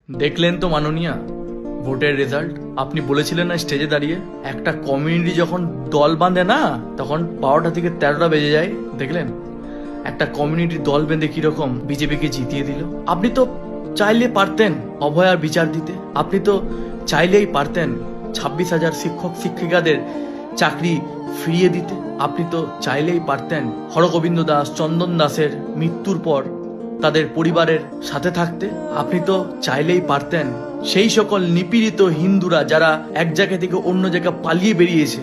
দেখলেন তো মাননীয়া ভোটের রেজাল্ট। আপনি বলেছিলেন না স্টেজে দাঁড়িয়ে, একটা কমিউনিটি যখন দল বাঁধে না তখন 12টা থেকে 13টা বেজে যায়। দেখলেন একটা কমিউনিটি দল বেঁধে কিরকম বিজেপিকে জিতিয়ে দিল। আপনি তো চাইলে পারতেন অভয়ার বিচার দিতে, আপনি তো চাইলেই পারতেন 26,000 শিক্ষক শিক্ষিকাদের চাকরি ফিরিয়ে দিতে, আপনি তো চাইলেই পারতেন হরগোবিন্দ দাস চন্দন দাসের মৃত্যুর পর তাদের পরিবারের সাথে থাকতে, আপনি তো চাইলেই পারতেন সেই সকল নিপীড়িত হিন্দুরা যারা এক জায়গা থেকে অন্য জায়গা পালিয়ে বেরিয়েছে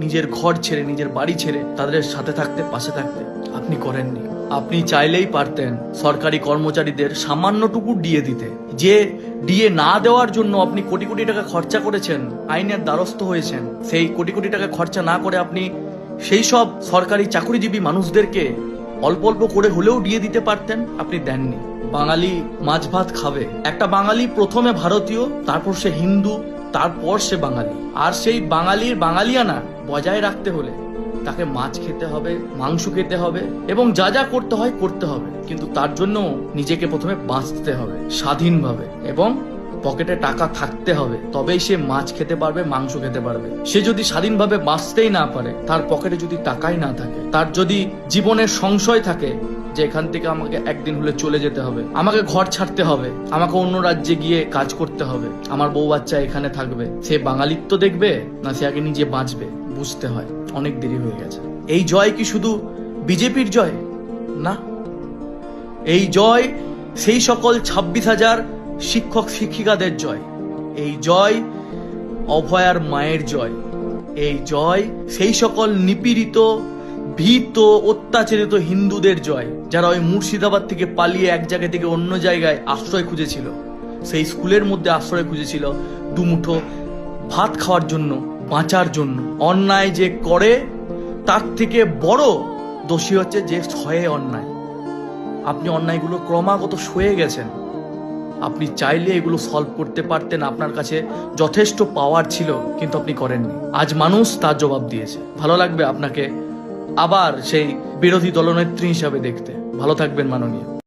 নিজের ঘর ছেড়ে নিজের বাড়ি ছেড়ে তাদের সাথে থাকতে পাশে থাকতে, আপনি করেননি। আপনি চাইলেই পারতেন সরকারি কর্মচারীদের সামান্যটুকু ডিএ দিতে, যে ডিএ না দেওয়ার জন্য আপনি কোটি কোটি টাকা খরচা করেছেন, আইনের দ্বারস্থ হয়েছেন। সেই কোটি কোটি টাকা খরচা না করে আপনি সেই সব সরকারি চাকরিজীবী মানুষদেরকে অল্প অল্প করে হলেও ডিএ দিতে পারতেন, আপনি দেননি। বাঙালি মাছ ভাত খাবে, একটা বাঙালি প্রথমে ভারতীয়, তারপর সে হিন্দু, তারপর সে বাঙালি। আর সেই বাঙালির বাঙালিয়ানা বজায় রাখতে হলে তাকে মাছ খেতে হবে, মাংস খেতে হবে এবং যা যা করতে হয় করতে হবে, কিন্তু তার জন্য নিজেকে প্রথমে বাঁচতে হবে স্বাধীনভাবে এবং পকেটে টাকা থাকতে হবে, তবেই সে মাছ খেতে পারবে, মাংস খেতে পারবে। সে যদি স্বাধীনভাবে বাঁচতেই না পারে, তার পকেটে যদি টাকাই না থাকে, তার যদি জীবনের সংশয় থাকে যে এখান থেকে আমাকে একদিন হলে চলে যেতে হবে, আমাকে ঘর ছাড়তে হবে, আমাকে অন্য রাজ্যে গিয়ে কাজ করতে হবে, আমার বউ বাচ্চা এখানে থাকবে, সে বাঙালিত্ব দেখবে না সে আগে নিজে বাঁচবে? বুঝতে হয় অনেক দেরি হয়ে গেছে। এই জয় কি শুধু বিজেপির জয়? না, এই জয় সেই সকল 26,000 শিক্ষক শিক্ষিকাদের জয়, এই জয় অভয়ার মায়ের জয়, এই জয় সেই সকল নিপীড়িত ভীত অত্যাচারিত হিন্দুদের জয় যারা ওই মুর্শিদাবাদ থেকে পালিয়ে এক জায়গা থেকে অন্য জায়গায় আশ্রয় খুঁজেছিল, সেই স্কুলের মধ্যে আশ্রয় খুঁজেছিল দুমুঠো ভাত খাওয়ার জন্য, বাঁচার জন্য। অন্যায় যে করে তার থেকে বড় দোষী হচ্ছে যে সয়ে অন্যায়। আপনি অন্যায়গুলো ক্রমাগত সয়ে গেছেন। আপনি চাইলে এগুলো সলভ করতে পারতেন, আপনার কাছে যথেষ্ট পাওয়ার ছিল, কিন্তু আপনি করেননি। আজ মানুষ তার জবাব দিয়েছে। ভালো লাগবে আপনাকে আবার সেই বিরোধী দলনেত্রী হিসাবে দেখতে। ভালো থাকবেন মাননীয়।